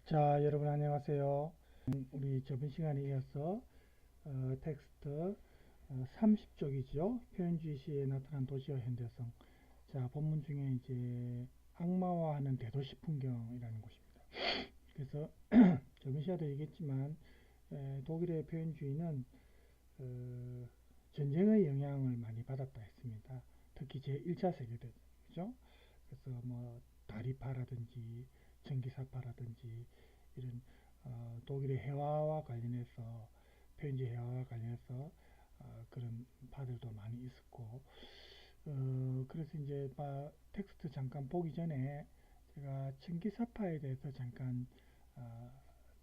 자, 여러분 안녕하세요. 우리 저번 시간에 이어서 텍스트 30쪽이죠. 표현주의 시에 나타난 도시와 현대성. 자, 본문 중에 이제 악마화하는 대도시 풍경이라는 곳입니다. 그래서 저번 시간에도 얘기했지만 독일의 표현주의는 전쟁의 영향을 많이 받았다 했습니다. 특히 제1차 세계대전이죠. 그래서 뭐 다리파라든지 전기사파라든지 이런 독일의 해화와 관련해서 표현지 해화와 관련해서 그런 파들도 많이 있었고 그래서 이제 텍스트 잠깐 보기 전에 제가 전기사파에 대해서 잠깐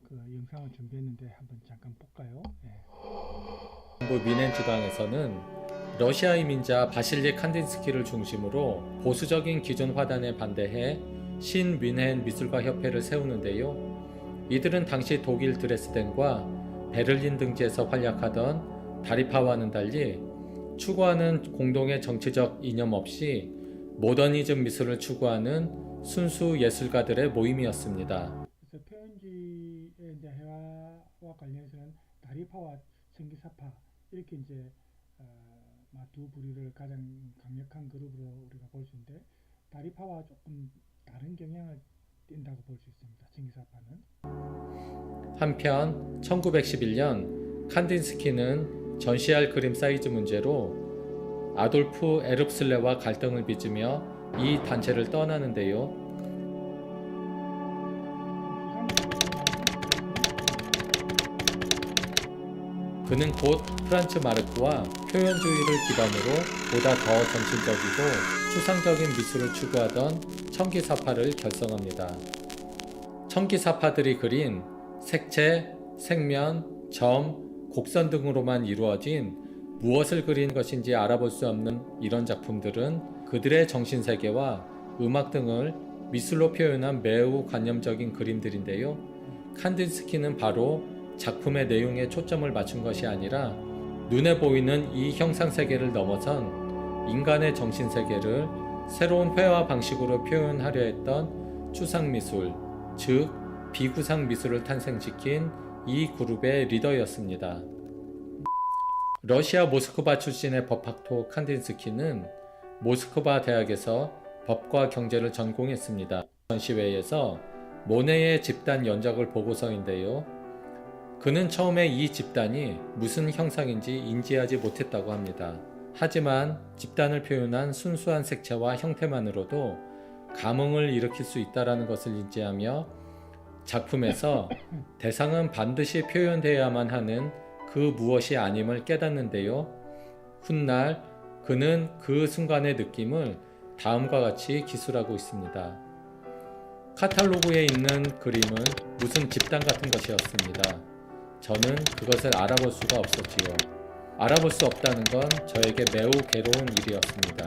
그 영상을 준비했는데 한번 잠깐 볼까요? 네. 동부 미넨 지방에서는 러시아 이민자 바실리 칸딘스키를 중심으로 보수적인 기존 화단에 반대해 신뮌헨 미술가 협회를 세우는데요. 이들은 당시 독일 드레스덴과 베를린 등지에서 활약하던 다리파와는 달리 추구하는 공동의 정치적 이념 없이 모더니즘 미술을 추구하는 순수 예술가들의 모임이었습니다. 그래서 표현주의의 이제 해화와 관련해서는 다리파와 전기사파 이렇게 이제 두 부류를 가장 강력한 그룹으로 우리가 볼 수 있는데 다리파와 조금 다른 경향을 띈다고 볼 수 있습니다. 전기사파는. 한편 1911년 칸딘스키는 전시할 그림 사이즈 문제로 아돌프 에릅슬레와 갈등을 빚으며 이 단체를 떠나는데요. 그는 곧 프란츠 마르크와 표현주의를 기반으로 보다 더 정신적이고 추상적인 미술을 추구하던 청기사파를 결성합니다. 청기사파들이 그린 색채, 색면, 점, 곡선 등으로만 이루어진 무엇을 그린 것인지 알아볼 수 없는 이런 작품들은 그들의 정신세계와 음악 등을 미술로 표현한 매우 관념적인 그림들인데요. 칸딘스키는 바로 작품의 내용에 초점을 맞춘 것이 아니라 눈에 보이는 이 형상세계를 넘어선 인간의 정신세계를 새로운 회화 방식으로 표현하려 했던 추상미술, 즉 비구상 미술을 탄생시킨 이 그룹의 리더였습니다. 러시아 모스크바 출신의 법학토 칸딘스키는 모스크바 대학에서 법과 경제를 전공했습니다. 전시회에서 모네의 집단 연작을 보고서인데요. 그는 처음에 이 집단이 무슨 형상인지 인지하지 못했다고 합니다. 하지만 집단을 표현한 순수한 색채와 형태만으로도 감흥을 일으킬 수 있다는 것을 인지하며 작품에서 대상은 반드시 표현되어야만 하는 그 무엇이 아님을 깨닫는데요. 훗날 그는 그 순간의 느낌을 다음과 같이 기술하고 있습니다. 카탈로그에 있는 그림은 무슨 집단 같은 것이었습니다. 저는 그것을 알아볼 수가 없었지요. 알아볼 수 없다는 건 저에게 매우 괴로운 일이었습니다.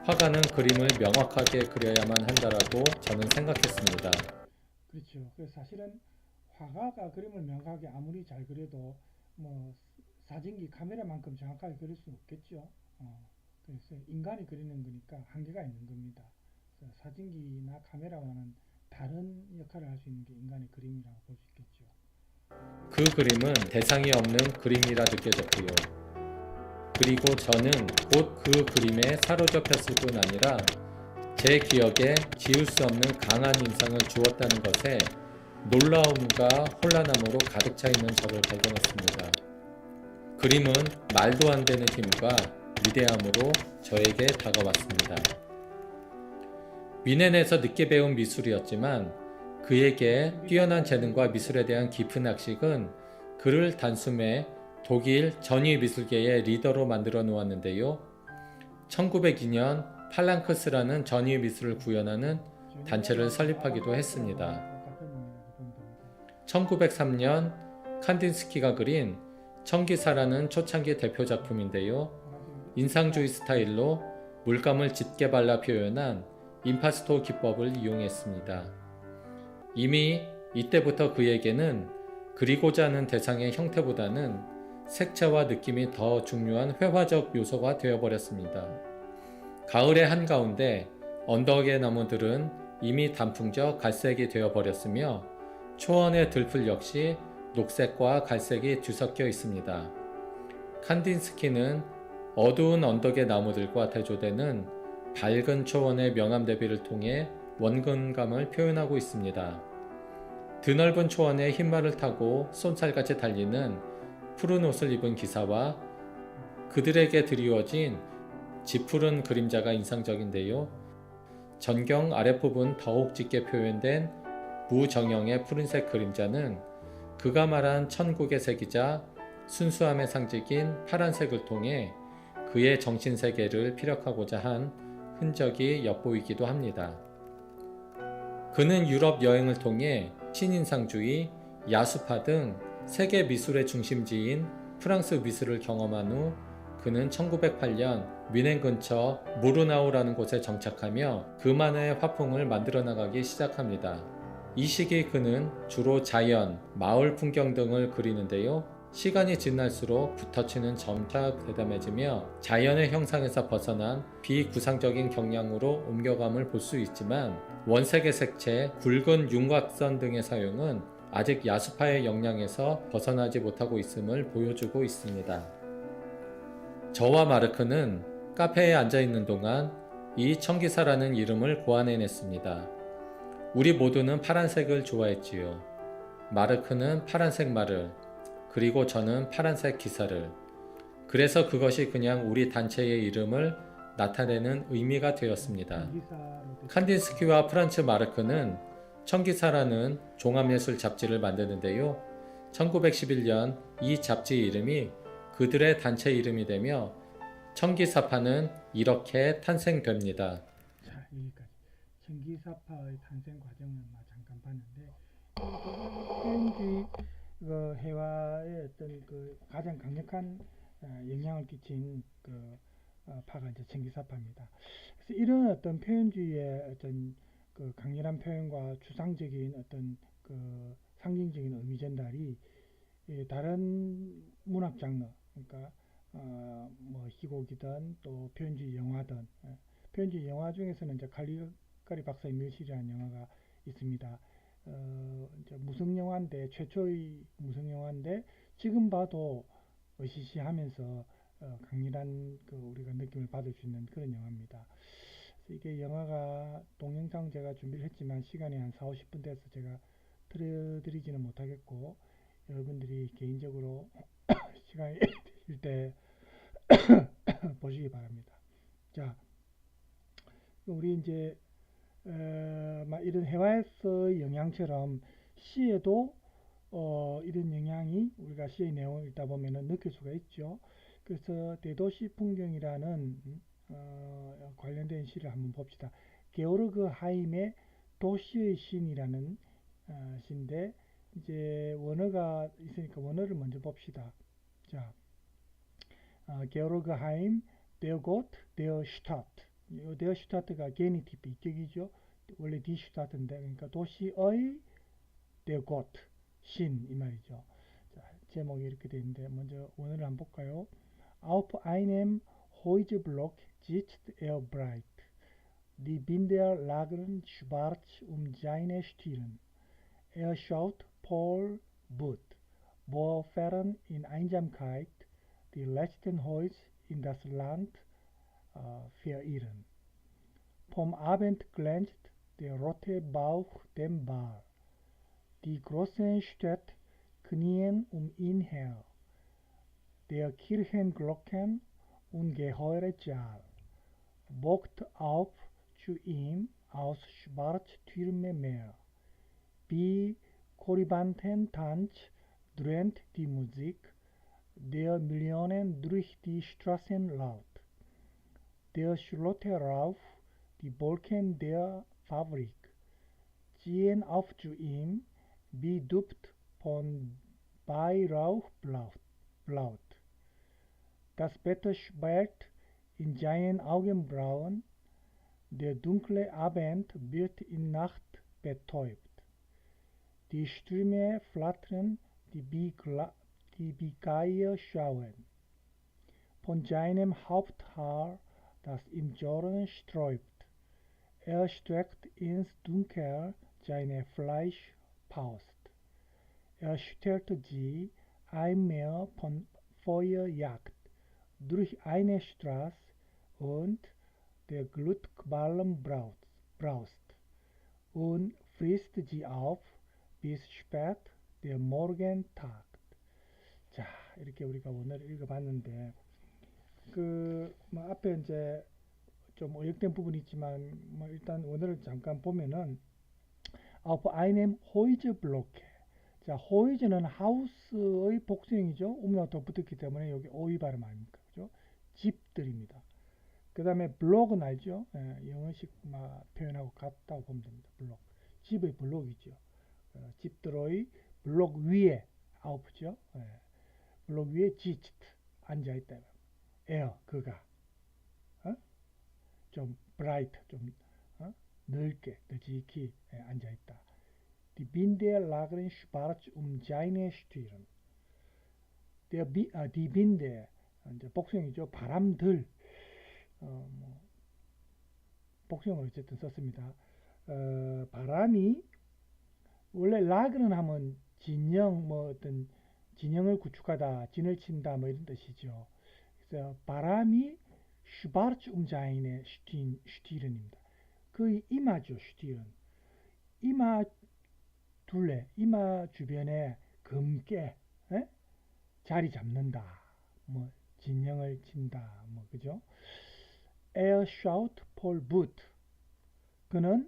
화가는 그림을 명확하게 그려야만 한다라고 저는 생각했습니다. 그렇죠. 그래서 사실은 화가가 그림을 명확하게 아무리 잘 그려도 뭐 사진기 카메라만큼 정확하게 그릴 수는 없겠죠. 그래서 인간이 그리는 거니까 한계가 있는 겁니다. 그래서 사진기나 카메라와는 다른 역할을 할 수 있는 게 인간의 그림이라고 볼 수 있겠죠. 그 그림은 대상이 없는 그림이라 느껴졌고요. 그리고 저는 곧 그 그림에 사로잡혔을 뿐 아니라 제 기억에 지울 수 없는 강한 인상을 주었다는 것에 놀라움과 혼란함으로 가득 차 있는 저를 발견했습니다. 그림은 말도 안 되는 힘과 위대함으로 저에게 다가왔습니다. 미넨에서 늦게 배운 미술이었지만 그에게 뛰어난 재능과 미술에 대한 깊은 학식은 그를 단숨에 독일 전위미술계의 리더로 만들어 놓았는데요. 1902년 팔랑크스라는 전위미술을 구현하는 단체를 설립하기도 했습니다. 1903년 칸딘스키가 그린 청기사라는 초창기 대표 작품인데요. 인상주의 스타일로 물감을 짙게 발라 표현한 임파스토 기법을 이용했습니다. 이미 이때부터 그에게는 그리고자 하는 대상의 형태보다는 색채와 느낌이 더 중요한 회화적 요소가 되어버렸습니다. 가을의 한가운데 언덕의 나무들은 이미 단풍져 갈색이 되어버렸으며 초원의 들풀 역시 녹색과 갈색이 뒤섞여 있습니다. 칸딘스키는 어두운 언덕의 나무들과 대조되는 밝은 초원의 명암 대비를 통해 원근감을 표현하고 있습니다. 드넓은 초원에 흰말을 타고 쏜살같이 달리는 푸른 옷을 입은 기사와 그들에게 드리워진 짙푸른 그림자가 인상적인데요. 전경 아랫부분 더욱 짙게 표현된 무정형의 푸른색 그림자는 그가 말한 천국의 색이자 순수함의 상징인 파란색을 통해 그의 정신세계를 피력하고자 한 흔적이 엿보이기도 합니다. 그는 유럽 여행을 통해 신인상주의, 야수파 등 세계 미술의 중심지인 프랑스 미술을 경험한 후 그는 1908년 뮌헨 근처 무르나우라는 곳에 정착하며 그만의 화풍을 만들어 나가기 시작합니다. 이 시기 그는 주로 자연, 마을 풍경 등을 그리는데요. 시간이 지날수록 붓터치는 점차 대담해지며 자연의 형상에서 벗어난 비구상적인 경향으로 옮겨감을 볼 수 있지만 원색의 색채, 굵은 윤곽선 등의 사용은 아직 야수파의 영향에서 벗어나지 못하고 있음을 보여주고 있습니다. 저와 마르크는 카페에 앉아있는 동안 이 청기사라는 이름을 고안해냈습니다. 우리 모두는 파란색을 좋아했지요. 마르크는 파란색 말을, 그리고 저는 파란색 기사를. 그래서 그것이 그냥 우리 단체의 이름을 나타내는 의미가 되었습니다. 칸딘스키와 프란츠 마르크는 청기사라는 종합예술 잡지를 만드는데요. 1911년 이 잡지 이름이 그들의 단체 이름이 되며 청기사파는 이렇게 탄생됩니다. 자, 여기까지 청기사파의 탄생 과정을 잠깐 봤는데, 표현주의 해와의 어떤 그 가장 강력한 영향을 끼친 파가 이제 청기사파입니다. 그래서 이런 어떤 표현주의의 어떤 그 강렬한 표현과 추상적인 어떤 그 상징적인 의미 전달이 다른 문학 장르, 그러니까 뭐 희곡이든 또 표현주의 영화든, 표현주의 영화 중에서는 이제 갈리가리 박사의 멸실이라는 영화가 있습니다. 이제 무성영화인데, 최초의 무성영화인데 지금 봐도 으시시하면서 강렬한 우리가 느낌을 받을 수 있는 그런 영화입니다. 이게 영화가 동영상 제가 준비를 했지만 시간이 한 4-50분 돼서 제가 들려드리지는 못하겠고, 여러분들이 개인적으로 시간이 되실 때 보시기 바랍니다. 자, 우리 이제 이런 해와에서의 영향처럼 시에도 이런 영향이 우리가 시의 내용을 읽다 보면 느낄 수가 있죠. 그래서 대도시 풍경이라는 관련된 시를 한번 봅시다. 게오르그 하임의 도시의 신이라는 시인데, 이제 원어가 있으니까 원어를 먼저 봅시다. 자, 게오르그 하임, der Gott, der Stadt. der Stadt가 게니티브 비격이죠. 원래 die Stadt인데, 그러니까 도시의 der Gott, 신 이 말이죠. 자, 제목이 이렇게 되는데 먼저 원어를 한번 볼까요? Auf einem Häuserblock sitzt er breit. Die Binder lagern schwarz seine Stirn. Er schaut voll Wut, wo fern in Einsamkeit die letzten Häuser in das Land verirren. Vom Abend glänzt der rote Bauch dem Bar. Die großen Städte knien ihn her. Der Kirchenglocken ungeheure Zahl wogt auf zu ihm aus Schwarztürmemeer. Wie Korybantentanz dröhnt die Musik der Millionen durch die Straßen laut. Der Schlotterauf, die Wolken der Fabrik ziehen auf zu ihm wie Duft von Weihrauchblatt. Das Bett sperrt in seinen Augenbrauen, der dunkle Abend wird in Nacht betäubt. Die Stürme flattern, die Geier schauen. Von seinem Haupthaar, das im Zorn sträubt, er streckt ins Dunkel seine Fleischfaust. stellt sie ein Meer von Feuerjagd durch eine Straße und der Glutqualm braust und frisst sie auf bis spät der Morgentag. 자, 이렇게 우리가 원어를 읽어봤는데, 뭐 앞에 이제 좀 어역된 부분이 있지만, 뭐 일단 원어를 잠깐 보면은, auf einem Häuserblocke. 자, 호이즈는 하우스의 복수형이죠. umlaut가 붙었기 때문에 여기 오이 발음 아닙니까? 그죠? 집들입니다. 그 다음에 블록은 알죠? 예, 영어식 표현하고 같다고 보면 됩니다. 블록. 집의 블록이죠. 집들의 블록 위에 아우프죠. 예, 블록 위에 지치트 앉아있다. 에어 그가 좀 브라이트 좀 넓게 넓게 앉아있다. Die Binde lagern schwarz seine Stirn. Die Binde 이제 복수형이죠. 바람들 뭐 복수형을 어쨌든 썼습니다. 바람이 원래 라그는 하면 진영 뭐 어떤 진영을 구축하다, 진을 친다 뭐 이런 뜻이죠. 그래서 바람이 슈바르츠 umseine Stirn입니다. 그 이마죠, Stirn. 이마 둘레, 이마 주변에 검게 자리 잡는다. 뭐 진영을 친다. 뭐 그죠? Er schaut Paul But. 그는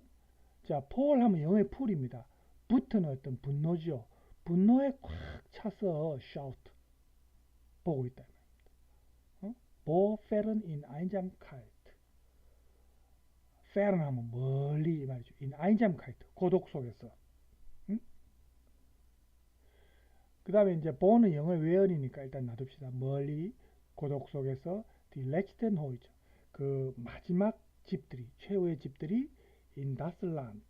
자, 폴 하면 영어의 풀입니다. but는 어떤 분노죠. 분노에 꽉 차서 shout 보고 있다. Wo fern in Einsamkeit. fern 하면 멀리 말이죠. in Einsamkeit 고독 속에서. 그 다음에 이제 보는 영어 외연이니까 일단 놔둡시다. 멀리 고독 속에서 die letzten Häuser 그 마지막 집들이 최후의 집들이 in das Land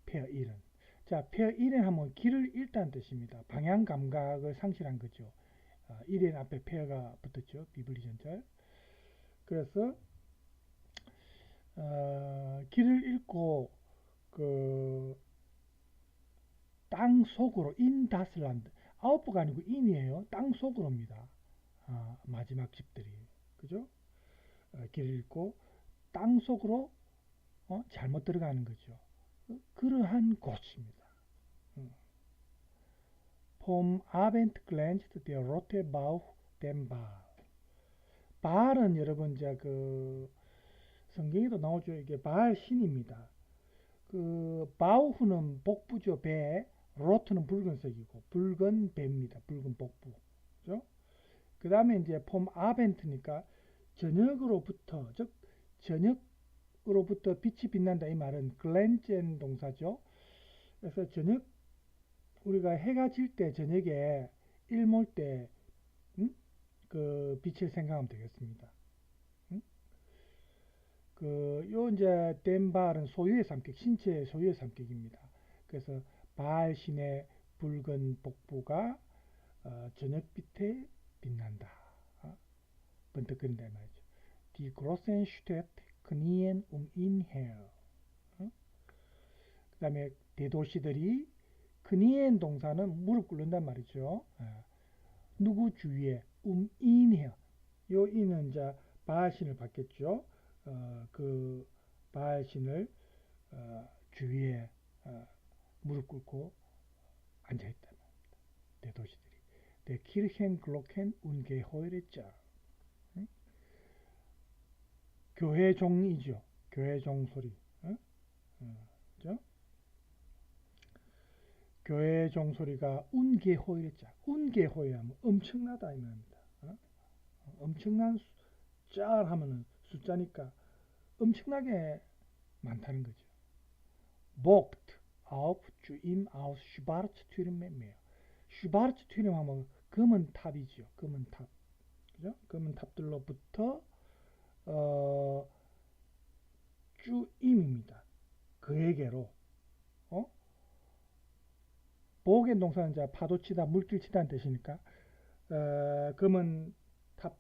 verirren. 자, verirren 하면 길을 잃다는 뜻입니다. 방향 감각을 상실한 거죠. irren 앞에 ve가 붙었죠. 비블리 전절. 그래서 길을 잃고 그 땅 속으로 in das Land 아웃부가 아니고 in이에요. 땅 속으로입니다. 마지막 집들이 그죠? 길을 잃고 땅 속으로 잘못 들어가는 거죠. 그러한 곳입니다. Vom Abend glänzt der rote Bauch dem Baal. 바알은 여러분 이제 그 성경에도 나오죠. 이게 바알 신입니다. 그 바우흐는 복부죠. 배. 로트는 붉은색이고 붉은 배입니다. 붉은 복부. 그죠? 그 다음에 이제 폼 아벤트니까 저녁으로부터 즉 저녁으로부터 빛이 빛난다 이 말은 글렌젠 동사죠. 그래서 저녁 우리가 해가 질 때 저녁에 일몰 때 그 빛을 생각하면 되겠습니다. 요 이제 덴바알은 소유의 삼격, 신체의 소유의 삼격입니다. 그래서 바알 신의 붉은 복부가 저녁빛에 빛난다. 번뜩거린다 이 말이죠. Die großen Städte knien ihn her. 그 다음에 대도시들이 knien 동사는 무릎 꿇는단 말이죠. 누구 주위에 ihn her. 요 이는 이제 바알 신을 받겠죠. 그 바알 신을 주위에 무릎 꿇고 앉아있단 말입니다. 대도시들이. Der Kirchenglocken ungeheuere Zahl. 교회 종이죠. 교회 종 소리. 그죠? 교회 종 소리가 ungeheuere Zahl. ungeheuer 하면 엄청나다 이 말입니다. 엄청난 짤 하면은 숫자니까 엄청나게 많다는 거죠. Bogt auf zu ihm aus Schwarztürmen Meer. Schwarztürm 하면 검은 탑이죠. 검은 탑. 그죠? 검은 탑들로부터 주임입니다. 그에게로. 보겐 동사는 이제 파도치다, 물길치다는 뜻이니까 검은 탑,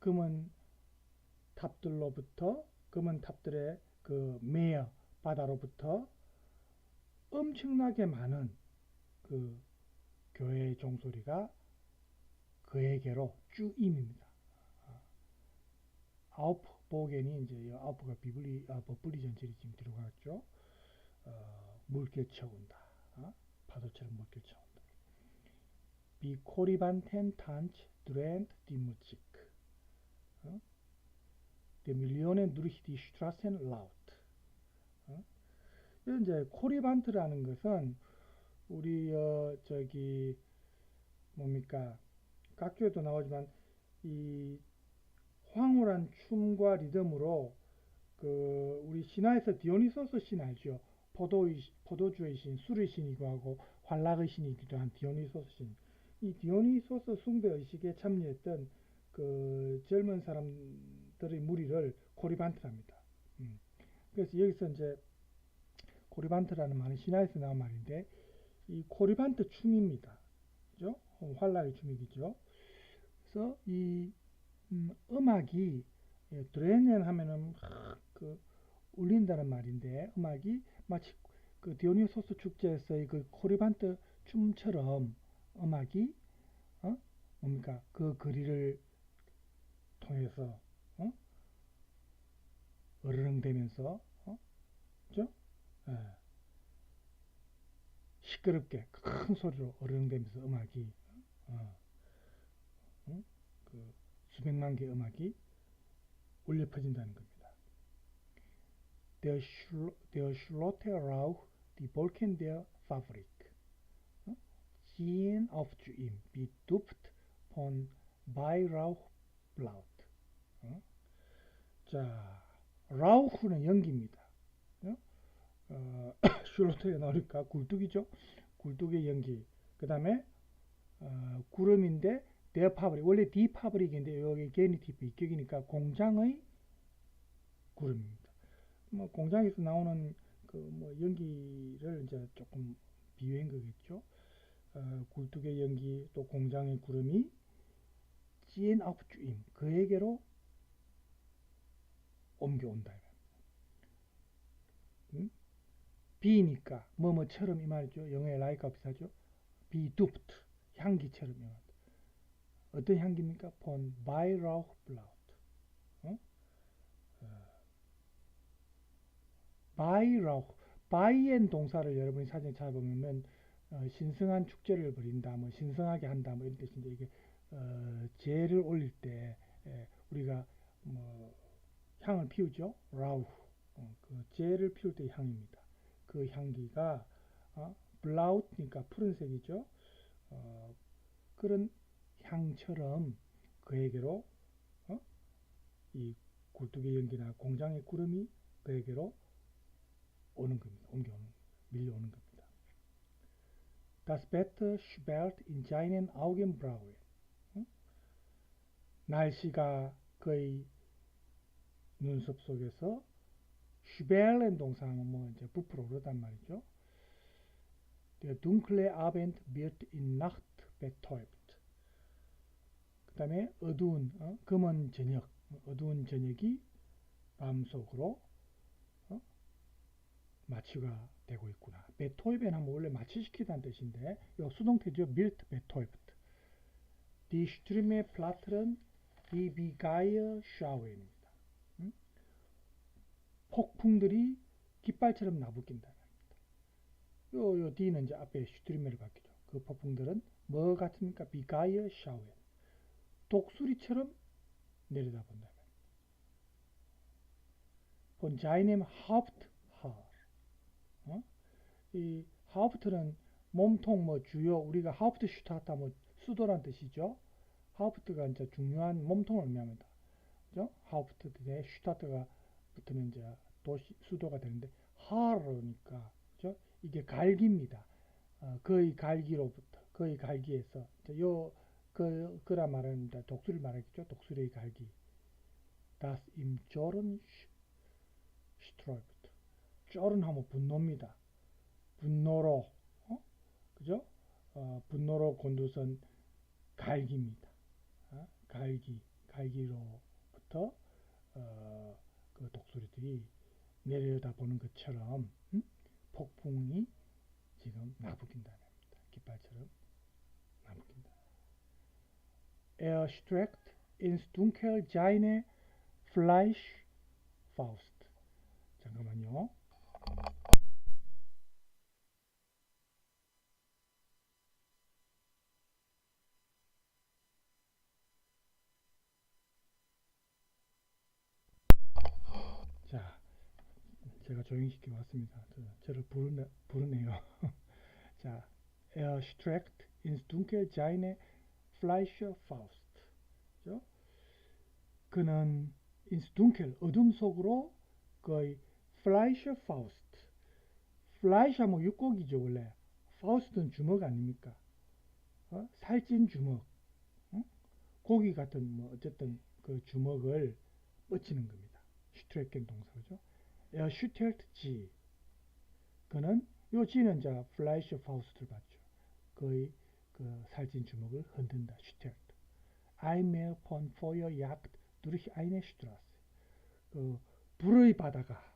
검은 탑들로부터 검은 탑들의 그 메어 바다로부터 엄청나게 많은 그 교회의 종소리가 그에게로 쭈임입니다. 아우프 보겐이 이제 아우프가 버블리 전체이 지금 들어갔죠. 물결쳐 온다. 파도처럼 물결쳐 온다. 비 코리반텐 탄치 드렌트 디무직. 데 밀리오넨 누르히 디 슈트라센 라우트. 이제 코리반트라는 것은 우리 저기 뭡니까 각주에도 나오지만 이 황홀한 춤과 리듬으로 그 우리 신화에서 디오니소스 신 알죠? 포도주의 신, 술의 신이기도 하고 환락의 신이기도 한 디오니소스 신. 이 디오니소스 숭배 의식에 참여했던 그 젊은 사람들의 무리를 코리반트랍니다. 그래서 여기서 이제 코리반트라는 말은 신화에서 나온 말인데 이 코리반트 춤입니다. 그죠? 환락의 춤이겠죠. 그래서 이 음악이 드레넨 하면은 그 울린다는 말인데 음악이 마치 그 디오니소스 축제에서의 그 코리반트 춤처럼 음악이 뭡니까 그 거리를 통해서 어르렁대면서 그죠? 예. 시끄럽게 큰 소리로 어르렁대면서 음악이 그 수백만 개의 음악이 울려 퍼진다는 겁니다. Der Schlotte Rauch, die Wolken der Fabrik, ziehen auf zu ihm, wie Duft von Weihrauchblatt. 자, 라우흐는 연기입니다. 슐로트에 나오니까 굴뚝이죠. 굴뚝의 연기. 그 다음에 구름인데 데어 파브릭, 원래 디 파브릭인데 여기 게니티브 입격이니까 공장의 구름입니다. 뭐 공장에서 나오는 그 뭐 연기를 이제 조금 비유한 거겠죠. 굴뚝의 연기 또 공장의 구름이 찌엔 아프주임 그에게로 옮겨온다. 비니까 뭐뭐처럼 이 말이죠. 영어의 라이크가 비슷하죠. 비두프트 향기처럼 이 말. 어떤 향기입니까? 본 바이라우흐블라우트. 바이라우흐 바이엔 동사를 여러분이 사진에 찾아보면 신성한 축제를 벌인다, 뭐 신성하게 한다, 뭐 이런 뜻인데 이게 재를 올릴 때 우리가 뭐 향을 피우죠. 라우흐 그 재를 피울 때 향입니다. 그 향기가 블라우트니까 푸른색이죠. 그런 향처럼 그에게로 이 굴뚝의 연기나 공장의 구름이 그에게로 오는 겁니다. 밀려오는 겁니다. Das Wetter schwelt in seinen Augenbrauen. 날씨가 그의 눈썹 속에서 schwelen 동사는 뭐 이제 부풀어 오르단 말이죠. Der dunkle Abend wird in Nacht betäubt. 그 다음에 어두운 검은 저녁, 어두운 저녁이 마음속으로 마취가 되고 있구나. 베토이벤 하면 원래 마취시키다는 뜻인데 이 수동태죠. 밀트 베토이브트. Die Ströme flattern wie Geierschauen입니다. 폭풍들이 깃발처럼 나부낀다. 요 D는 이제 앞에 슈트리메를 바뀌죠. 그 폭풍들은 뭐 같습니까? 비가이어샤웬. 독수리처럼 내려다본다. Von seinem Haupthaar. 이 하우프트는 몸통 뭐 주요 우리가 하우프트 슈타타 뭐 수도란 뜻이죠. 하우프트가 이제 중요한 몸통을 의미합니다. 그죠? 하우프트 대 슈타트가 붙으면 이제 도시 수도가 되는데 하르니까 그죠? 이게 갈기입니다. 거의 갈기로부터 거의 갈기에서 그라 말합니다. 독수리를 말하겠죠. 독수리의 갈기. Das im Zorn sträubt. 쫄은 하면 분노입니다. 분노로 그죠? 분노로 곤두선 갈기입니다. 갈기로부터 그 독수리들이 내려다보는 것처럼 폭풍이 streckt ins Dunkel seine Fleischfaust. 잠깐만요. 자, 제가 조용히 시키고 왔습니다. 저를 부르네요. 자, streckt ins Dunkel seine Fleischfaust. 그죠? 그는 ins Dunkel, 어둠 속으로 거의 Fleischfaust. Fleisch 하면 육고기죠, 원래. Faust는 주먹 아닙니까? 살찐 주먹. 고기 같은, 뭐, 어쨌든 그 주먹을 뻗치는 겁니다. strecken 동사죠. Er schüttelt sie. 그는, 요 G는 이제 Fleischfaust를 받죠. 거의 그 살찐 주먹을 흔든다. schüttelt. Einmal von Feuer jagt durch eine Straße. 그 불의 바다가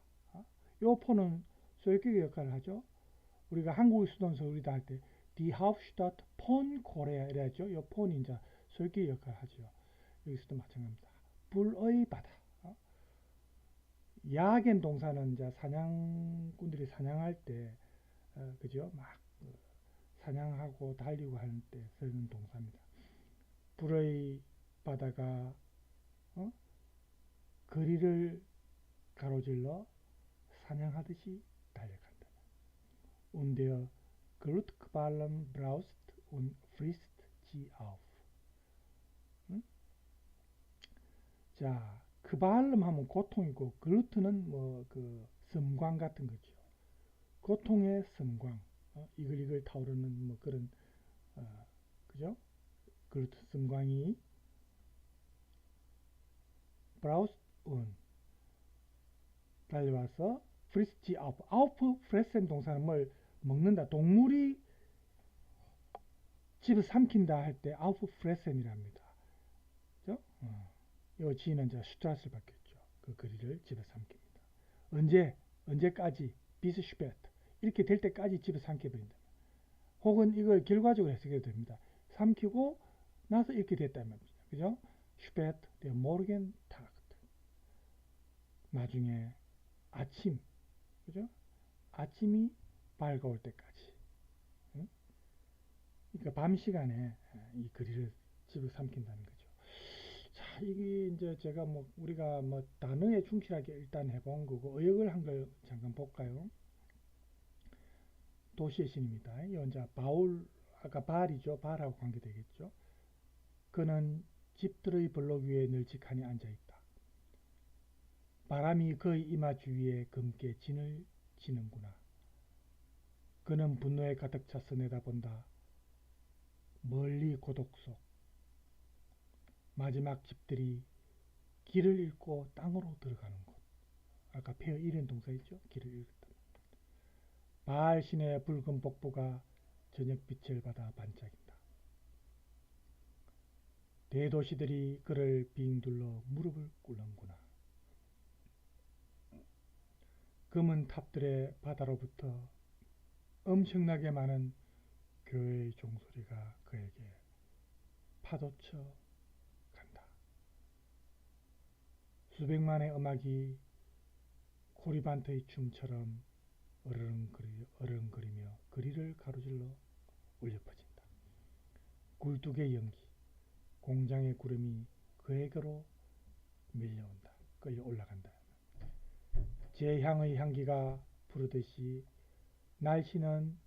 요 폰은 소유격의 역할을 하죠. 우리가 한국의 수도는 서울이다 할 때 Die Hauptstadt von Korea 이래야죠. 요 폰이 이제 소유격의 역할을 하죠. 여기서도 마찬가지입니다. 불의 바다. 야겐 동사는 이제 사냥꾼들이 사냥할 때 그죠? 막 사냥하고 달리고 하는 때 쓰는 동사입니다. 불의 바다가 거리를 가로질러 사냥하듯이 달려간다. Und der Glutqualm braust und frisst sie auf. 자, 크발름 하면 고통이고 글루트는 뭐 그 섬광 같은 거죠. 고통의 섬광, 이글이글 타오르는 뭐 그런 그죠? 글루트 섬광이 브라우스 운 달려와서 프리스티 아우프 프레센 동사는 뭘 먹는다. 동물이 집을 삼킨다 할 때 아우프 프레센이랍니다. 그죠? 요 지는 이제 슈트라스를 받겠죠. 그 거리를 집에 삼킵니다. 언제까지? 비스 슈베트. 이렇게 될 때까지 집에 삼켜버린다. 혹은 이걸 결과적으로 해석해도 됩니다. 삼키고 나서 이렇게 됐다는 말입니다. 그죠? 슈베트, der Morgen Tag. 나중에 아침, 그죠? 아침이 밝아올 때까지. 그러니까 밤 시간에 이 거리를 집을 삼킨다는 거죠. 자, 이게 이제 제가 뭐 우리가 뭐 단어에 충실하게 일단 해본 거고 의역을 한 걸 잠깐 볼까요? 도시의 신입니다. 이 혼자 바울 아까 발이죠. 발하고 관계되겠죠. 그는 집들의 블록 위에 널찍하니 앉아 있다. 바람이 그의 이마 주위에 검게 진을 치는구나. 그는 분노에 가득 차서 내다본다. 멀리 고독 속 마지막 집들이 길을 잃고 땅으로 들어가는 곳. 아까 페어 이런 동사 있죠? 길을 잃었다. 바알 신의 붉은 복부가 저녁빛을 받아 반짝인다. 대도시들이 그를 빙 둘러 무릎을 꿇는구나. 검은 탑들의 바다로부터 엄청나게 많은 교회의 종소리가 그에게 파도쳐 간다. 수백만의 음악이 코리반트의 춤처럼 어른거리며 거리를 가로질러 울려 퍼진다. 굴뚝의 연기, 공장의 구름이 그에게로 밀려온다. 끌려 올라간다. 재향의 향기가 부르듯이 날씨는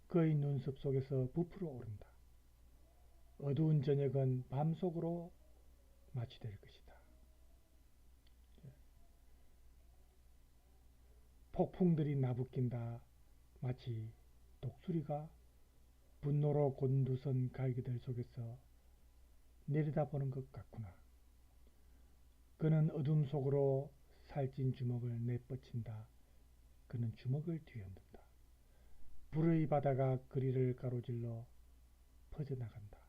그의 눈썹 속에서 부풀어 오른다. 어두운 저녁은 밤속으로 마취될 것이다. 폭풍들이 나부낀다. 마치 독수리가 분노로 곤두선 갈기들 속에서 내려다보는 것 같구나. 그는 어둠 속으로 살찐 주먹을 내뻗친다. 그는 주먹을 뒤흔든다. 불의 바다가 거리를 가로질러 퍼져나간다.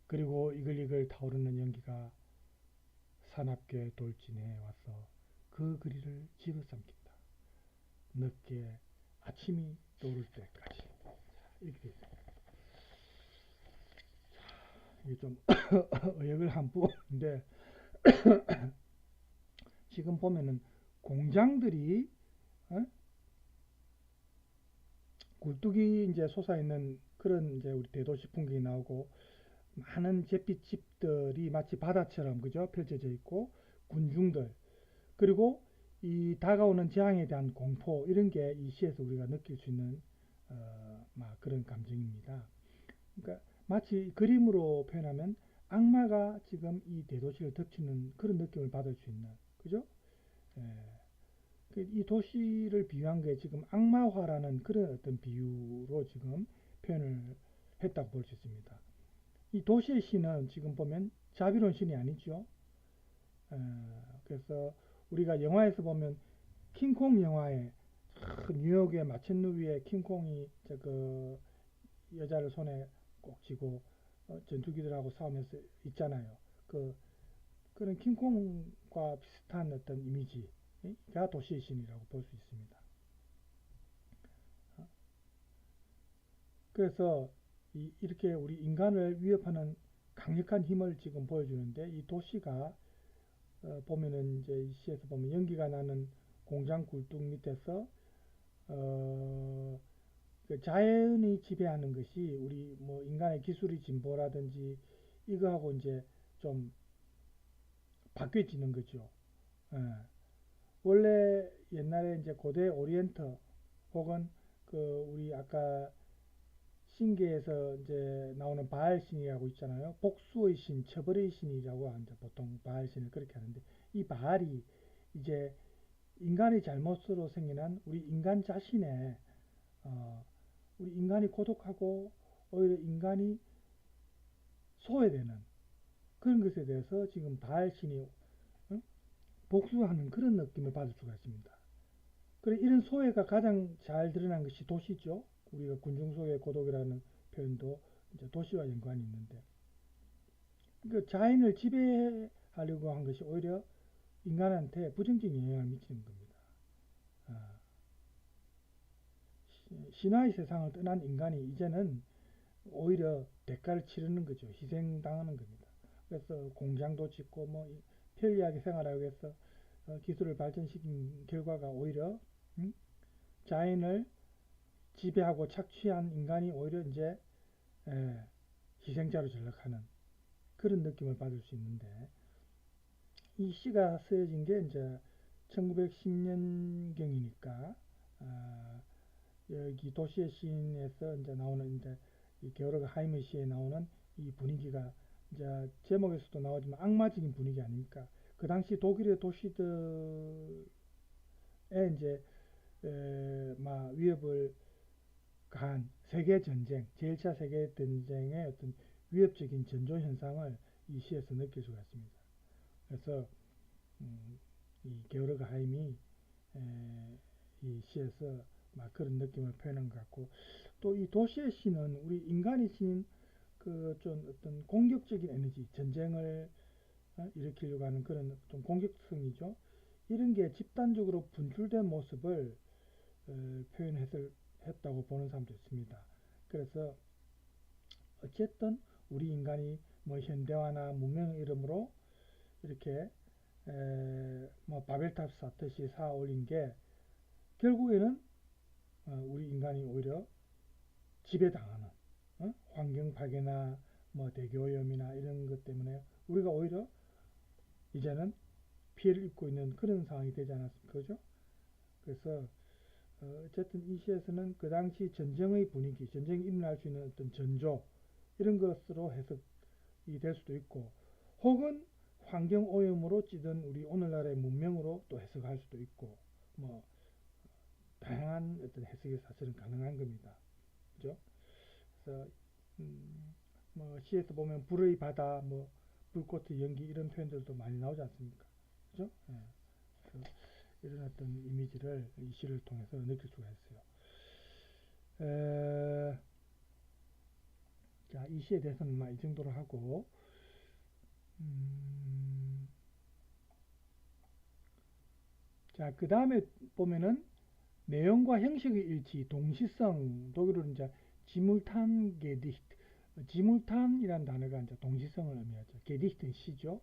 그리고 이글이글 타오르는 연기가 사납게 돌진해 와서 그 거리를 집어삼킨다. 늦게 아침이 떠오를 때까지. 이렇게 됩니다. 이게 좀 의역을 한 부분인데 지금 보면은 공장들이 어? 굴뚝이 이제 솟아있는 그런 이제 우리 대도시 풍경이 나오고 많은 잿빛집들이 마치 바다처럼 그죠 펼쳐져 있고 군중들 그리고 이 다가오는 재앙에 대한 공포 이런 게 이 시에서 우리가 느낄 수 있는 막 그런 감정입니다. 그러니까 마치 그림으로 표현하면 악마가 지금 이 대도시를 덮치는 그런 느낌을 받을 수 있는 그죠? 예. 이 도시를 비유한 게 지금 악마화라는 그런 어떤 비유로 지금 표현을 했다고 볼 수 있습니다. 이 도시의 신은 지금 보면 자비로운 신이 아니죠. 그래서 우리가 영화에서 보면 킹콩 영화에 뉴욕의 마천루 위에 킹콩이 그 여자를 손에 꼭 쥐고 전투기들하고 싸우면서 있잖아요. 그런 킹콩과 비슷한 어떤 이미지가 도시의 신이라고 볼 수 있습니다. 그래서 이렇게 우리 인간을 위협하는 강력한 힘을 지금 보여주는데 이 도시가 보면은 이제 이 시에서 보면 연기가 나는 공장 굴뚝 밑에서 그 자연이 지배하는 것이 우리 뭐 인간의 기술의 진보라든지 이거하고 이제 좀 바뀌어지는 거죠. 예. 원래 옛날에 이제 고대 오리엔트 혹은 그 우리 아까 신계에서 이제 나오는 바알 신이라고 있잖아요. 복수의 신, 처벌의 신이라고 하는데 보통 바알 신을 그렇게 하는데 이 바알이 이제 인간의 잘못으로 생겨난 우리 인간 자신의 우리 인간이 고독하고 오히려 인간이 소외되는 그런 것에 대해서 지금 바알 신이 복수하는 그런 느낌을 받을 수가 있습니다. 그래 이런 소외가 가장 잘 드러난 것이 도시죠. 우리가 군중소외 고독이라는 표현도 이제 도시와 연관이 있는데 그 자연을 지배하려고 한 것이 오히려 인간한테 부정적인 영향을 미치는 겁니다. 아, 신화의 세상을 떠난 인간이 이제는 오히려 대가를 치르는 거죠. 희생당하는 겁니다. 그래서 공장도 짓고 뭐 편리하게 생활하기 위해서 기술을 발전시킨 결과가 오히려 자연을 지배하고 착취한 인간이 오히려 이제 희생자로 전락하는 그런 느낌을 받을 수 있는데 이 시가 쓰여진 게 이제 1910년경이니까 여기 도시의 시인에서 이제 나오는 이제 이 게오르가 하이머 시에 나오는 이 분위기가 이제 제목에서도 나오지만 악마적인 분위기 아닙니까? 그 당시 독일의 도시들에 이제 막 위협을 가한 세계 전쟁, 제1차 세계 전쟁의 어떤 위협적인 전조 현상을 이 시에서 느낄 수가 있습니다. 그래서 이 게오르가 하임이 이 시에서 막 그런 느낌을 표현한 것 같고 또 이 도시의 시는 우리 인간이 지닌 그 좀 어떤 공격적인 에너지, 전쟁을 일으키려고 하는 그런 좀 공격성이죠. 이런 게 집단적으로 분출된 모습을 표현했다고 보는 사람도 있습니다. 그래서 어쨌든 우리 인간이 뭐 현대화나 문명의 이름으로 이렇게 뭐 바벨탑 쌓듯이 쌓아 올린 게 결국에는 우리 인간이 오히려 지배당하는 환경 파괴나 뭐 대기오염이나 이런 것 때문에 우리가 오히려 이제는 피해를 입고 있는 그런 상황이 되지 않았습니까? 그죠? 그래서 어쨌든 이 시에서는 그 당시 전쟁의 분위기, 전쟁이 일어날 수 있는 어떤 전조 이런 것으로 해석이 될 수도 있고 혹은 환경 오염으로 찌든 우리 오늘날의 문명으로 또 해석할 수도 있고 뭐 다양한 어떤 해석이 사실은 가능한 겁니다. 그죠? 그래서 뭐 시에서 보면 불의 바다, 뭐 불꽃의 연기 이런 표현들도 많이 나오지 않습니까? 그죠? 예. 그래서 이런 어떤 이미지를 이 시를 통해서 느낄 수가 있어요. 자, 이 시에 대해서는 이 정도로 하고 자, 그 다음에 보면은 내용과 형식의 일치, 동시성, 독일어로 이제 지물탄게디히트, 지물탄이라는 단어가 이제 동시성을 의미하죠. 게디chten 시죠.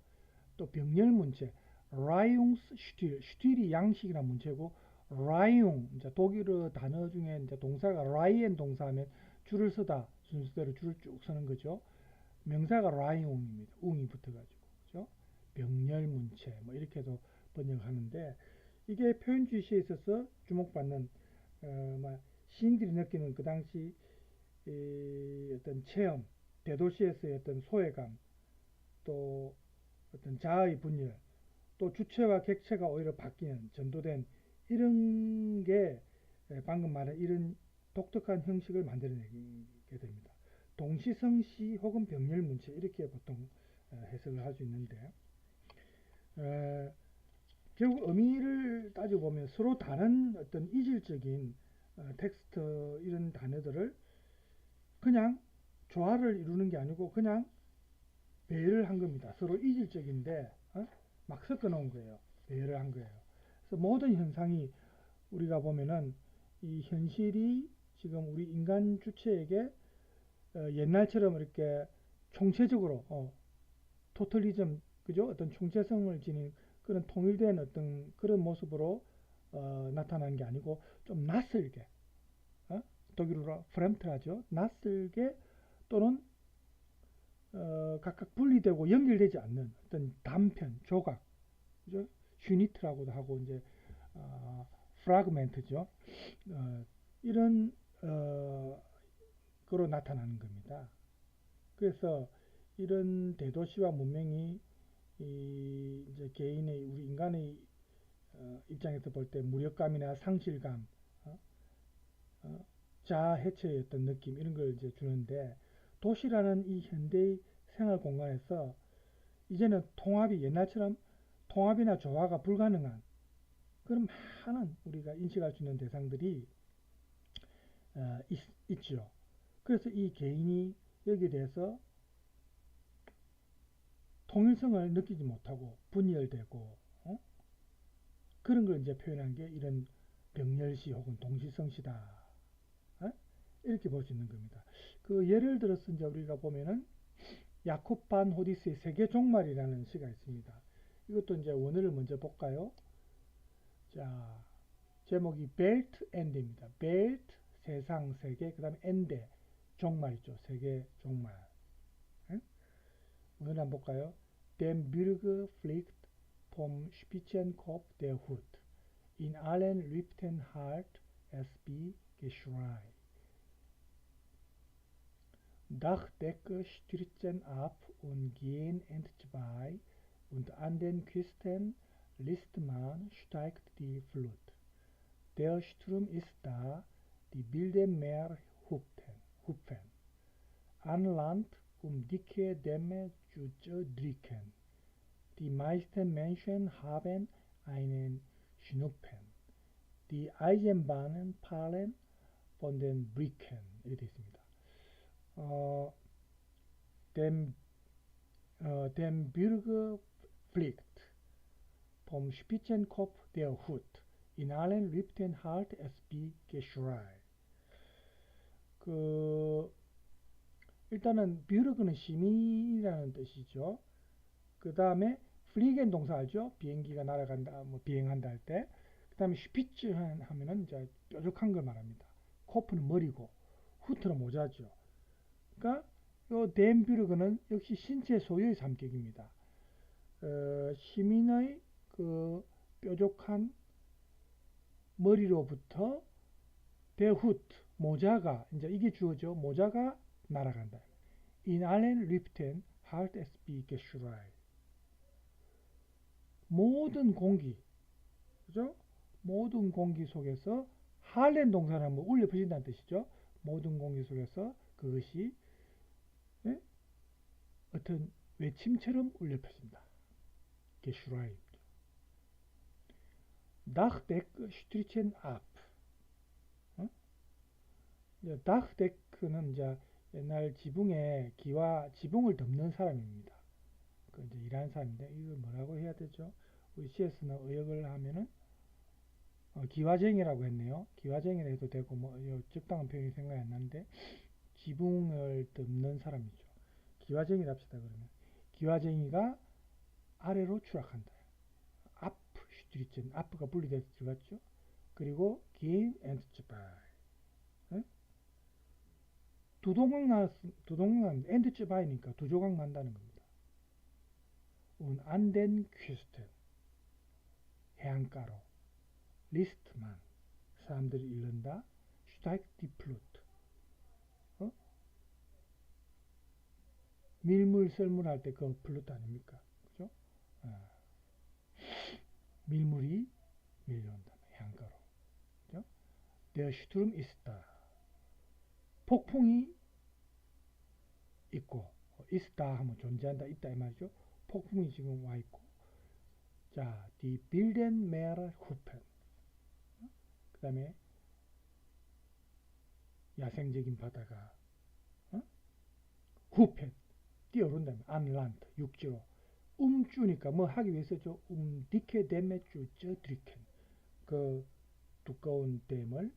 또 병렬문체 라이웅스슈틸, 슈틸이 양식이라는 문체고 라이웅 이제 독일어 단어 중에 이제 동사가 라이엔 동사하면 줄을 서다 순서대로 줄을 쭉 서는 거죠. 명사가 라이웅입니다. 웅이 붙어가지고 그죠? 병렬문체 뭐 이렇게도 번역하는데 이게 표현주시에 있어서 주목받는 시인들이 느끼는 그 당시 어떤 체험, 대도시에서의 어떤 소외감, 또 어떤 자아의 분열, 또 주체와 객체가 오히려 바뀌는 전도된 이런 게 방금 말한 이런 독특한 형식을 만들어내게 됩니다. 동시성시 혹은 병렬문체 이렇게 보통 해석을 할 수 있는데 결국 의미를 따져보면 서로 다른 어떤 이질적인 텍스트 이런 단어들을 그냥 조화를 이루는 게 아니고 그냥 배열을 한 겁니다. 서로 이질적인데 막 섞어 놓은 거예요. 배열을 한 거예요. 그래서 모든 현상이 우리가 보면은 이 현실이 지금 우리 인간 주체에게 옛날처럼 이렇게 총체적으로 토털리즘 그죠? 어떤 총체성을 지닌 그런 통일된 어떤 그런 모습으로 나타나는 게 아니고 좀 낯설게 독일어로 프렘트라죠. 낯설게 또는 각각 분리되고 연결되지 않는 어떤 단편, 조각, 그죠? 슈니트라고도 하고 이제 프라그멘트죠. 이런 거로 나타나는 겁니다. 그래서 이런 대도시와 문명이 이제 개인의 우리 인간의 입장에서 볼 때 무력감이나 상실감, 자아 해체의 어떤 느낌 이런 걸 이제 주는데 도시라는 이 현대의 생활 공간에서 이제는 통합이 옛날처럼 통합이나 조화가 불가능한 그런 많은 우리가 인식할 수 있는 대상들이 있죠. 그래서 이 개인이 여기에 대해서 통일성을 느끼지 못하고 분열되고 그런 걸 이제 표현한 게 이런 병렬시 혹은 동시성시다. 이렇게 볼 수 있는 겁니다. 그 예를 들어서 이제 우리가 보면은 야콥 반 호디스의 세계 종말이라는 시가 있습니다. 이것도 이제 원어를 먼저 볼까요? 자, 제목이 벨트 엔드입니다. 벨트 세상 세계 그다음에 엔드 종말이죠. 세계 종말. 원어를 한번 볼까요? Dem Bürger fliegt vom Spitzenkopf der Hut. In allen Lippen halt es wie Geschrei. Dachdecker stürzen ab und gehen entzwei, und an den Küsten Listmann steigt die Flut. Der Sturm ist da, die wilden Meer hupfen. An Land dicke Dämme zu drücken. Die meisten Menschen haben einen Schnupfen. Die Eisenbahnen fallen von den Brücken. 이렇게 있습니다. Dem Bürger fliegt vom Spitzenkopf der Hut. In allen Lippen halt es wie Geschrei. 일단은 뷰르그는 시민이라는 뜻이죠. 그 다음에 플리겐 동사 알죠? 비행기가 날아간다, 뭐 비행한다 할 때. 그 다음에 슈피츠 하면은 이제 뾰족한 걸 말합니다. 코프는 머리고, 후트는 모자죠. 그러니까 요 덴뷰르그는 역시 신체 소유의 삼격입니다. 시민의 그 뾰족한 머리로부터 대후트 모자가 이제 이게 주어죠. 모자가 날아간다. In allen Lüften halt es wie Geschrei. 모든 공기, 그죠? 모든 공기 속에서 할렌 동사는 뭐 울려 퍼진다는 뜻이죠. 모든 공기 속에서 그것이 어떤 외침처럼 울려 퍼진다. Geschrei. Dachdecker stürzen ab. Dachdeck는 이제 옛날 지붕에 지붕을 덮는 사람입니다. 그 이제 일하는 사람인데 이걸 뭐라고 해야 되죠? 우리 CS는 의역을 하면은 기와쟁이라고 했네요. 기와쟁이라 해도 되고 뭐 적당한 표현이 생각이 안 나는데 지붕을 덮는 사람이죠. 기와쟁이랍시다. 그러면 기와쟁이가 아래로 추락한다. 앞 슈트리tzen 앞가 분리돼서 들어갔죠. 그리고 gehen and zwei 두 동강 and zwei니까 두 조각 난다는 겁니다. und an den Küsten 해안가로 리스트만 사람들이 잃는다. steigt die Flut 밀물 썰물 할 때 그 플루트 아닙니까? 그죠? 밀물이 밀려온다. 해안가로. 그죠? Der Sturm ist da. 폭풍이 있고 ist da 하면 존재한다. 있다 이 말이죠. 폭풍이 지금 와 있고. 자, die bilden mehr Hupen. 그 다음에 야생적인 바다가 후펜 뛰어오른다면 an Land 육지로 움주니까 뭐 하기 위해서죠. dicke Dämme zu zerdrücken. 그 두꺼운 댐을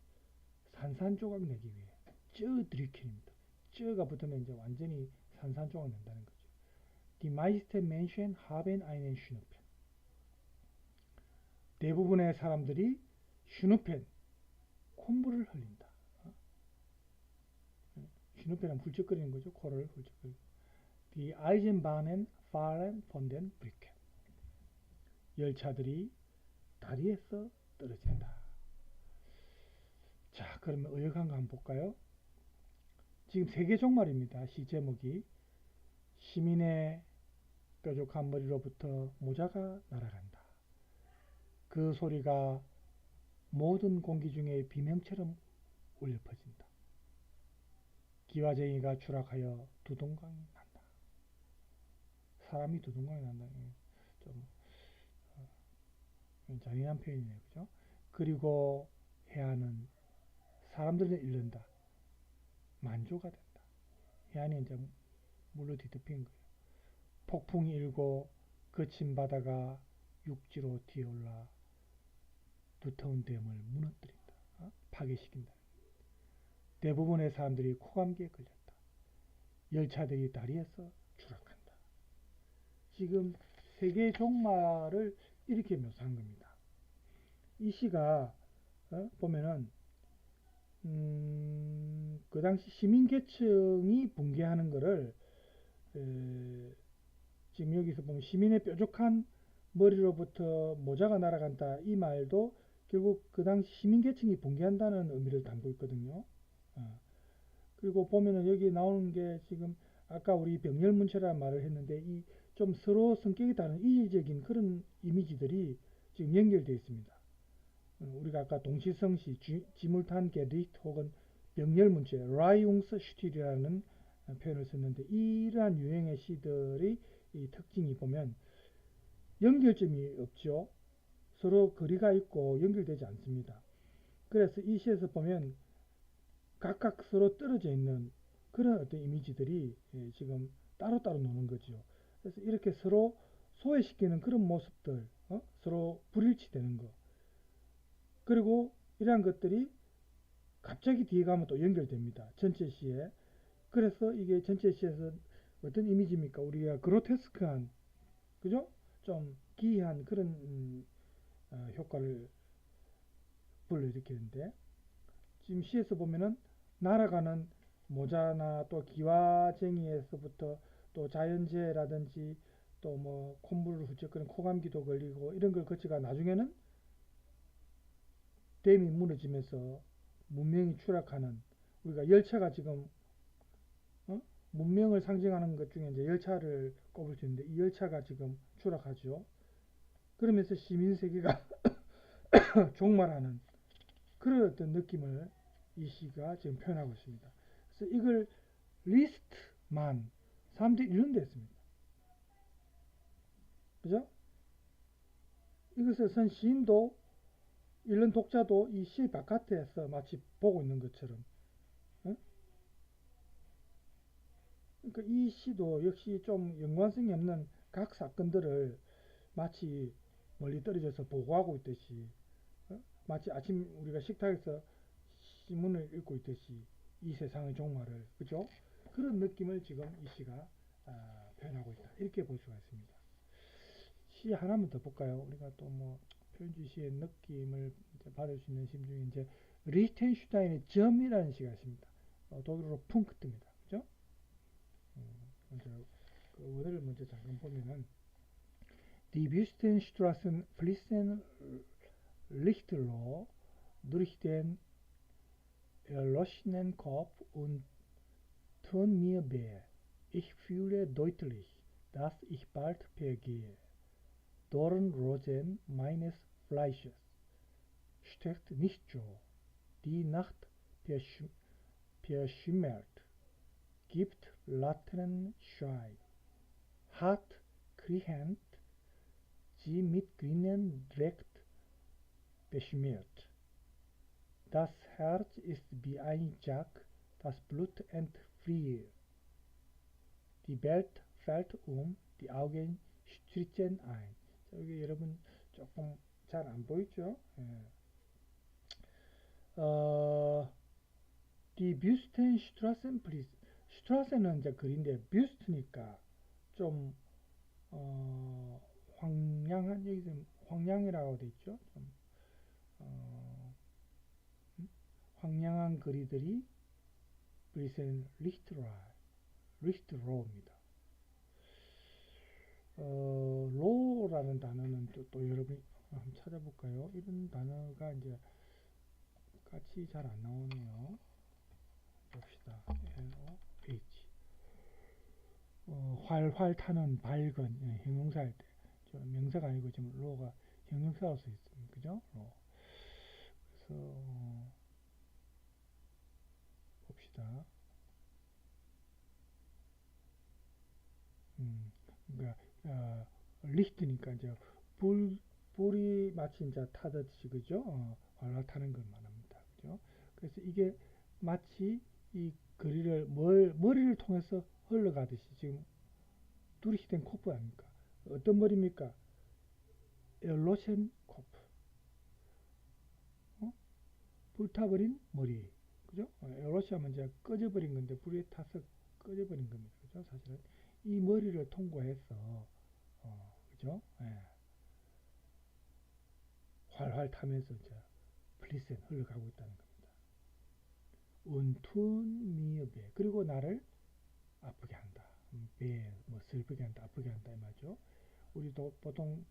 산산조각 내기 위해 zerdrücken입니다. 쯔가 붙으면 이제 완전히 산산조각 낸다는 거죠. Die meisten Menschen haben einen Schnupfen. 대부분의 사람들이 슈누펜 콧물을 흘린다. 슈누펜은 훌쩍거리는 거죠. 코를 훌쩍거리고. Die Eisenbahnen fahren von den Brücken. 열차들이 다리에서 떨어진다. 자, 그러면 의역한 거 한번 볼까요? 지금 세 개 종말입니다. 시 제목이 시민의 뾰족한 머리로부터 모자가 날아간다. 그 소리가 모든 공기 중에 비명처럼 울려 퍼진다. 기와쟁이가 추락하여 두동강이 난다. 사람이 두동강이 난다. 좀 잔인한 표현이네요. 그죠? 그리고 해안은 사람들을 잃는다. 만조가 된다. 해안이 이제 물로 뒤덮인 거예요. 폭풍이 일고 거친 바다가 육지로 튀어올라 두터운 댐을 무너뜨린다. 파괴시킨다. 대부분의 사람들이 코감기에 걸렸다. 열차들이 다리에서 추락한다. 지금 세계 종말을 이렇게 묘사한 겁니다. 이 시가 보면은 그 당시 시민계층이 붕괴하는 거를 지금 여기서 보면 시민의 뾰족한 머리로부터 모자가 날아간다 이 말도 결국 그 당시 시민계층이 붕괴한다는 의미를 담고 있거든요. 그리고 보면은 여기 나오는 게 지금 아까 우리 병렬문체라는 말을 했는데 이 좀 서로 성격이 다른 이질적인 그런 이미지들이 지금 연결되어 있습니다. 우리가 아까 동시성시, 지물탄게리트 혹은 병렬문체, 라이웅스슈틸이라는 표현을 썼는데 이러한 유형의 시들의 이 특징이 보면 연결점이 없죠. 서로 거리가 있고 연결되지 않습니다. 그래서 이 시에서 보면 각각 서로 떨어져 있는 그런 어떤 이미지들이 지금 따로따로 노는 거죠. 그래서 이렇게 서로 소외시키는 그런 모습들, 서로 불일치되는 거. 그리고 이러한 것들이 갑자기 뒤에 가면 또 연결됩니다. 전체 시에. 그래서 이게 전체 시에서 어떤 이미지입니까? 우리가 그로테스크한, 그죠? 좀 기이한 그런 효과를 불러일으키는데 지금 시에서 보면은 날아가는 모자나 또 기와쟁이에서부터 또 자연재해라든지 또 뭐 콧물을 훌쩍거리는 코감기도 걸리고 이런 걸 거치가 나중에는 댐이 무너지면서 문명이 추락하는 우리가 열차가 지금 문명을 상징하는 것 중에 이제 열차를 꼽을 수 있는데 이 열차가 지금 추락하죠. 그러면서 시민세계가 종말하는 그런 어떤 느낌을 이 시가 지금 표현하고 있습니다. 그래서 이걸 리스트만 사람들이 이런 데 했습니다. 그죠? 이것을 쓴 시인도 읽는 독자도 이 시 바깥에서 마치 보고 있는 것처럼 그러니까 이 시도 역시 좀 연관성이 없는 각 사건들을 마치 멀리 떨어져서 보고하고 있듯이 마치 아침 우리가 식탁에서 신문을 읽고 있듯이 이 세상의 종말을, 그죠? 그런 느낌을 지금 이 시가 표현하고 있다. 이렇게 볼 수가 있습니다. 시 하나만 더 볼까요? 우리가 또 뭐 표현주 시의 느낌을 이제 받을 수 있는 시 중에 이제 리히텐슈타인의 점이라는 시가 있습니다. 독일어로 punk트입니다. 그죠? 먼저 그 원어를 먼저 잠깐 보면은 Die Wüstenstraßen fließen lichterloh durch den erloschenen Kopf und tun mir weh. Ich fühle deutlich, dass ich bald vergehe. Dornrosen meines Fleisches steckt nicht so. Die Nacht verschimmert, gibt Laternenschein, hat kriechend sie mit grünem Dreck beschmiert. Das Herz ist wie ein Jack, das Blut entflieht. Die Welt fällt die Augen stürzen ein. 여기 여러분 조금 잘 안 보이죠? Die Büstenstraßen, 슈트라센은 이제 글인데 뷰스트니까 좀 황량한, 여기 좀 황량이라고 돼 있죠? 좀 황량한 거리들이 브리센 리히트로입니다. 로라는 단어는 또 여러분이 한번 찾아볼까요? 이런 단어가 이제 같이 잘 안 나오네요. 봅시다. LOH. 활활 타는 밝은, 형용사일 때. 명사가 아니고 지금 로가 형용사로 써 있습니다. 그죠? 로. 그래서, 봅시다. 그러니까, 리히트니까 이제 불이 마치 이제 타듯이, 그죠? 활활 타는 걸 말합니다. 그죠? 그래서 이게 마치 이 거리를 머리를 통해서 흘러가듯이 지금 두리히된 코프 아닙니까? 어떤 머리입니까? 로션 코프. 불타버린 머리. 그죠? 로션 하면 이제 꺼져버린 건데 불에 타서 꺼져버린 겁니다. 그죠? 사실은 이 머리를 통과해서 그죠? 활활 타면서 이제 플리센 흘러가고 있다는 겁니다. 운툰 미어베, 그리고 나를 아프게 한다. 배, 뭐 슬프게 한다, 아프게 한다 이 말이죠. 우리도 보통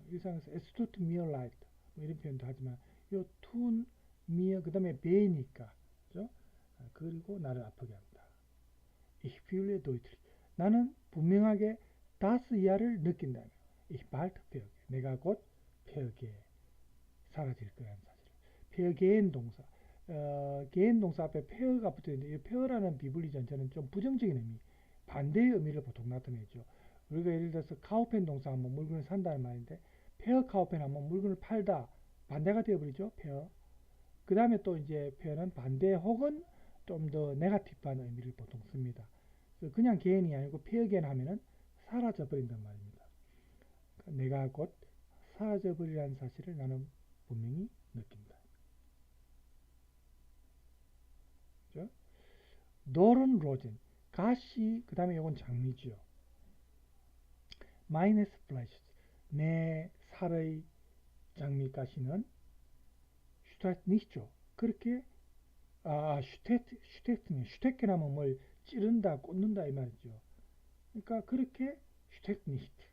일상에서 에스투트 미어 라이트 뭐 이런 표현도 하지만 요 툰 미어 그 다음에 배니까, 그죠? 그리고 나를 아프게 한다. Ich fühle deutlich. 나는 분명하게 다스야를 느낀다. Ich bald vergehe. 내가 곧 vergehe. 사라질 거라는 사실. vergehen 동사. 개인 동사 앞에 페어가 붙어 있는데 이 페어라는 비블리 전체는 좀 부정적인 의미, 반대의 의미를 보통 나타내죠. 우리가 예를 들어서 카우펜 동사 하면 물건을 산다는 말인데 페어 카우펜 하면 물건을 팔다, 반대가 되어버리죠. 페어. 그 다음에 또 이제 페어는 반대 혹은 좀 더 네거티브한 의미를 보통 씁니다. 그냥 개인이 아니고 페어겐 하면은 사라져 버린단 말입니다. 그러니까 내가 곧 사라져 버리라는 사실을 나는 분명히 느낀다. 그죠? 노른 로젠, 가시, 그 다음에 이건 장미지요. 마이너스 플래시, 내 살의 장미 가시는 슈타트 니죠. 그렇게 슈테트는 하면 뭘 찌른다, 꽂는다 이 말이죠. 그러니까 그렇게 슈테트 니트.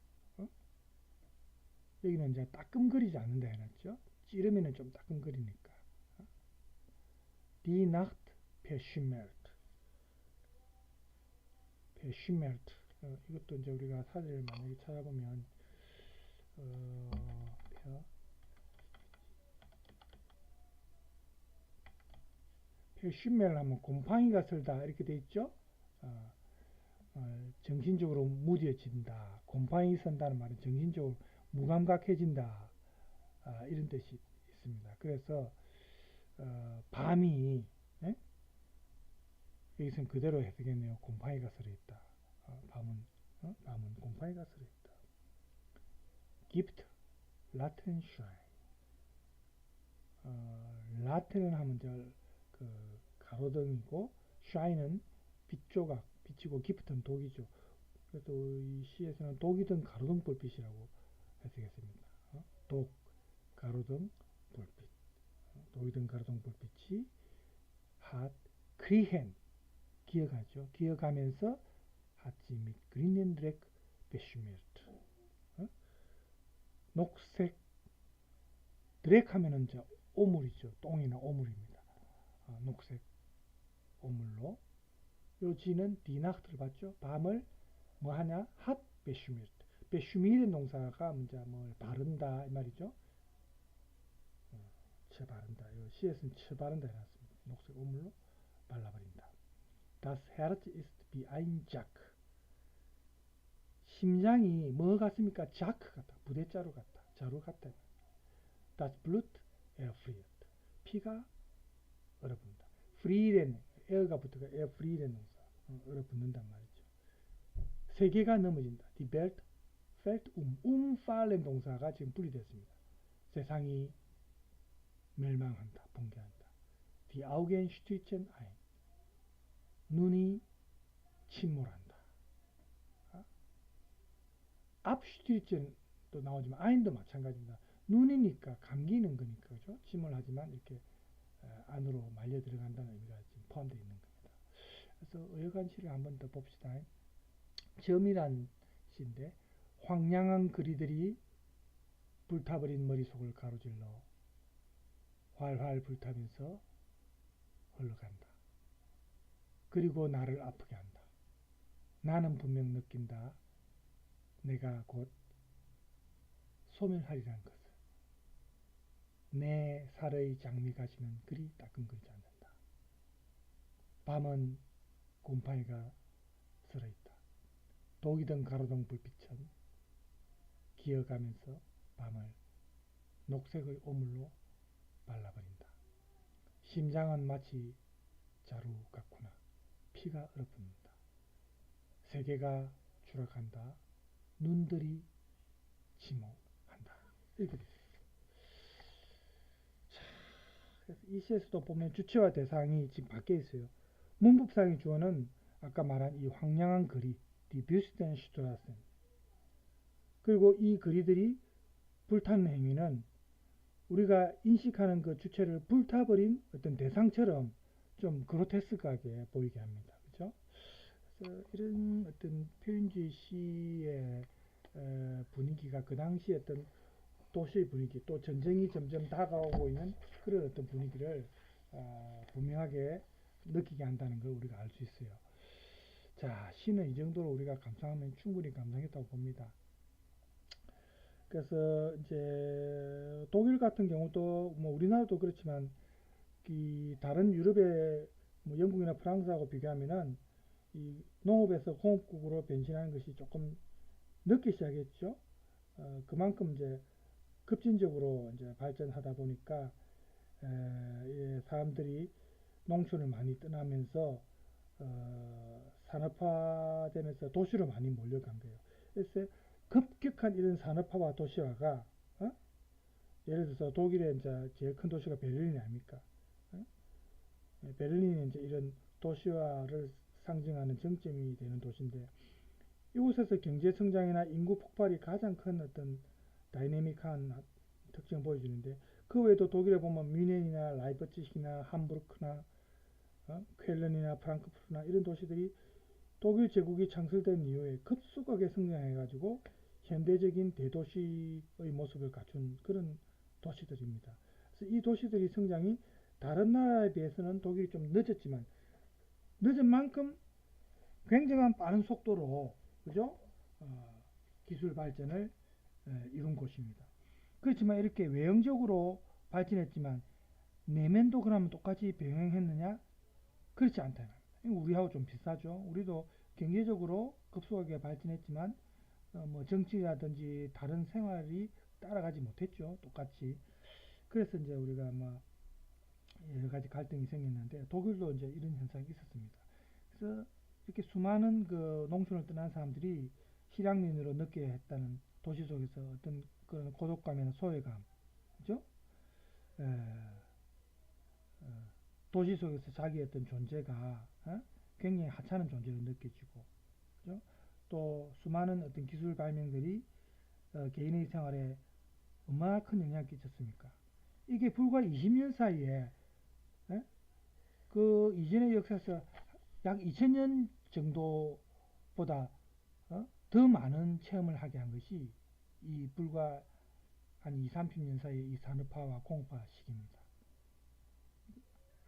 여기는 이제 따끔거리지 않는다 해놨죠. 찌르면은 좀 따끔거리니까. Die Nacht verschimmert. verschimmert. 이것도 이제 우리가 사전을 만약에 찾아보면 verschimmert 하면 곰팡이가 슬다 이렇게 돼 있죠. 정신적으로 무뎌진다. 곰팡이 선다는 말은 정신적으로 무감각해진다. 이런 뜻이 있습니다. 그래서 밤이, 여기서는 그대로 해석했네요. 곰팡이가 서려 있다. 밤은 곰팡이가 서려 있다. Gibt Laternenschein. 라테는 하면 그 가로등이고 샤인은 빛 조각, 빛이고 기프트는 독이죠. 그래서 이 시에서는 독이 든 가로등 불빛이라고 해석했습니다. 독, 가로등, 불빛. 독이 든 가로등 불빛이 핫, 크리헨, 기억하죠. 기억하면서 하치 및 그린넨드렉 베슈메르트. 녹색, 드렉 하면은 이제 오물이죠. 똥이나 오물입니다. 녹색 오물로. 요 지는 디나흐트를 봤죠. 밤을 뭐 하냐? 핫 베슈미르트. 베슈미르 동사가 먼저 뭘 바른다 이 말이죠. 쳐 바른다. 요 시에서는 쳐 바른다 해놨습니다. 녹색 오물로 발라버린다. Das Herz ist wie ein Jack. 심장이 뭐 같습니까? 자크 같다. 부대자루 같다. 자루 같다. Das Blut erfriert. 피가 얼어붙는다. 프리렌, 에어가 붙어가 에어프리렌 동사. 얼어붙는단 말이죠. 세계가 넘어진다. Die Welt fällt umfallen 동사가 지금 분리됐습니다. 세상이 멸망한다. 붕괴한다. Die Augen stürzen ein. 눈이 침몰한다. abstürzen도 나오지만 ein도 마찬가지입니다. 눈이니까 감기는 거니까 그죠? 침몰하지만 이렇게 안으로 말려 들어간다는 의미가 지금 포함되어 있는 겁니다. 그래서 어여간 시를 한번 더 봅시다. 점이란 시인데 황량한 거리들이 불타버린 머릿속을 가로질러 활활 불타면서 흘러간다. 그리고 나를 아프게 한다. 나는 분명 느낀다. 내가 곧 소멸하리란 것을. 내 살의 장미가시는 그리 따끔거리지 않는다. 밤은 곰팡이가 슬어있다. 독이 든 가로등 불빛은 기어가면서 밤을 녹색의 오물로 발라버린다. 심장은 마치 자루 같구나. 피가 얼어붙는다. 세계가 추락한다. 눈들이 침묵한다. 이렇게 됐습니다. 그래서 이 시에서도 보면 주체와 대상이 지금 바뀌어 있어요. 문법상의 주어는 아까 말한 이 황량한 거리, die Wüstenstraßen. 그리고 이 거리들이 불타는 행위는 우리가 인식하는 그 주체를 불타버린 어떤 대상처럼 좀 그로테스크하게 보이게 합니다. 그렇죠? 그래서 이런 어떤 표현주의 시의 분위기가 그 당시 어떤 도시의 분위기, 또 전쟁이 점점 다가오고 있는 그런 어떤 분위기를 분명하게 느끼게 한다는 걸 우리가 알 수 있어요. 자, 시는 이 정도로 우리가 감상하면 충분히 감상했다고 봅니다. 그래서 이제 독일 같은 경우도 뭐 우리나라도 그렇지만 이 다른 유럽의 뭐 영국이나 프랑스하고 비교하면은 이 농업에서 공업국으로 변신하는 것이 조금 늦게 시작했죠. 그만큼 이제 급진적으로 이제 발전하다 보니까 사람들이 농촌을 많이 떠나면서 산업화되면서 도시로 많이 몰려간 거예요. 그래서 급격한 이런 산업화와 도시화가 예를 들어서 독일의 이제 제일 큰 도시가 베를린 아닙니까? 베를린이 이제 이런 도시화를 상징하는 정점이 되는 도시인데 이곳에서 경제 성장이나 인구 폭발이 가장 큰 어떤 다이내믹한 특징을 보여주는데 그 외에도 독일에 보면 뮌헨이나 라이프치히나 함부르크나 쾰른이나 프랑크푸르트나 이런 도시들이 독일 제국이 창설된 이후에 급속하게 성장해가지고 현대적인 대도시의 모습을 갖춘 그런 도시들입니다. 그래서 이 도시들의 성장이 다른 나라에 비해서는 독일이 좀 늦었지만 늦은 만큼 굉장한 빠른 속도로 그죠? 기술 발전을 이룬 곳입니다. 그렇지만 이렇게 외형적으로 발전했지만 내면도 그러면 똑같이 병행했느냐? 그렇지 않다. 우리하고 좀 비슷하죠. 우리도 경제적으로 급속하게 발전했지만 뭐 정치라든지 다른 생활이 따라가지 못했죠. 똑같이. 그래서 이제 우리가 뭐 여러 가지 갈등이 생겼는데 독일도 이제 이런 현상이 있었습니다. 그래서 이렇게 수많은 그 농촌을 떠난 사람들이 실향민으로 느껴야 했다는 도시 속에서 어떤 그런 고독감이나 소외감, 그죠? 도시 속에서 자기의 어떤 존재가 굉장히 하찮은 존재로 느껴지고, 그죠? 또 수많은 어떤 기술 발명들이 개인의 생활에 얼마나 큰 영향을 끼쳤습니까? 이게 불과 20년 사이에 예? 그 이전의 역사에서 약 2000년 정도보다 더 많은 체험을 하게 한 것이 이 불과 한 2, 30년 사이의 이 산업화와 공업화 시기입니다.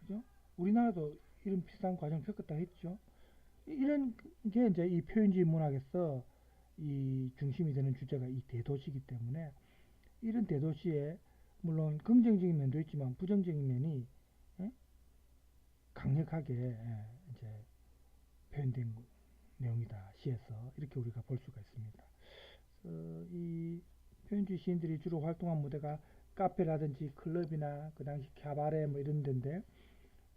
그죠? 우리나라도 이런 비슷한 과정 겪었다 했죠. 이런 게 이제 이 표현주의 문학에서 이 중심이 되는 주제가 이 대도시이기 때문에 이런 대도시에 물론 긍정적인 면도 있지만 부정적인 면이 예? 강력하게 이제 표현된 내용이다 시에서 이렇게 우리가 볼 수가 있습니다. 이 표현주의 시인들이 주로 활동한 무대가 카페라든지 클럽이나 그 당시 캬바레 뭐 이런 데인데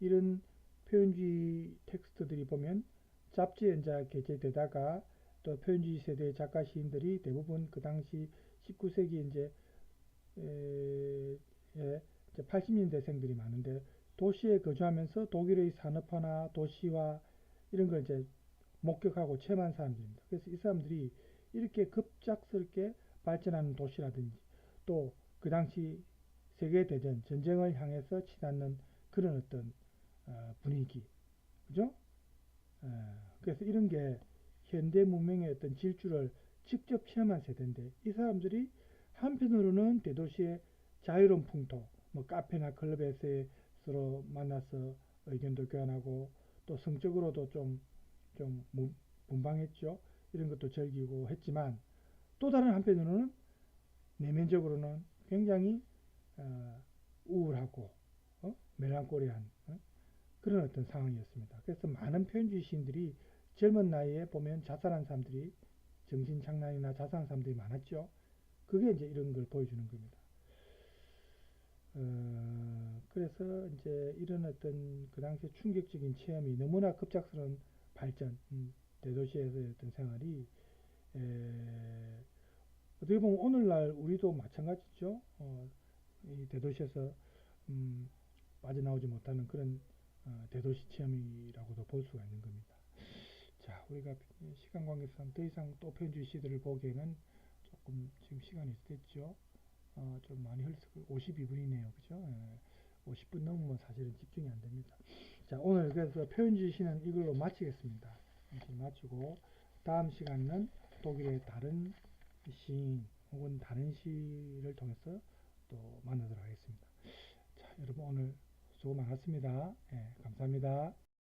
이런 표현주의 텍스트들이 보면 잡지에 이제 게재되다가 또 표현주의 세대의 작가 시인들이 대부분 그 당시 19세기 이제 80년대생들이 많은데 도시에 거주하면서 독일의 산업화나 도시화 이런 걸 이제 목격하고 체험한 사람들입니다. 그래서 이 사람들이 이렇게 급작스럽게 발전하는 도시라든지 또 그 당시 세계대전, 전쟁을 향해서 치닫는 그런 어떤 분위기, 그죠? 그래서 이런 게 현대 문명의 어떤 질주를 직접 체험한 세대인데 이 사람들이 한편으로는 대도시의 자유로운 풍토, 뭐 카페나 클럽에서 서로 만나서 의견도 교환하고 또 성적으로도 좀 분방했죠. 이런 것도 즐기고 했지만 또 다른 한편으로는 내면적으로는 굉장히 우울하고 멜랑콜리한 그런 어떤 상황이었습니다. 그래서 많은 표현주의 시인들이 젊은 나이에 보면 자살한 사람들이 정신장난이나 자살한 사람들이 많았죠. 그게 이제 이런 걸 보여주는 겁니다. 그래서 이제 이런 어떤 그 당시에 충격적인 체험이 너무나 급작스러운 발전, 대도시에서의 어떤 생활이 어떻게 보면 오늘날 우리도 마찬가지죠. 이 대도시에서 음, 빠져나오지 못하는 그런 대도시 체험이라고도 볼 수가 있는 겁니다. 자, 우리가 시간 관계상 더 이상 또 편주의 시들을 보기에는 조금 지금 시간이 됐죠. 좀 많이 흘렀고 52분이네요. 그죠? 50분 넘으면 사실은 집중이 안 됩니다. 자, 오늘 그래서 표현주의 시는 이걸로 마치겠습니다. 이렇게 마치고 다음 시간은 독일의 다른 시인 혹은 다른 시를 통해서 또 만나도록 하겠습니다. 자, 여러분 오늘 수고 많았습니다. 감사합니다.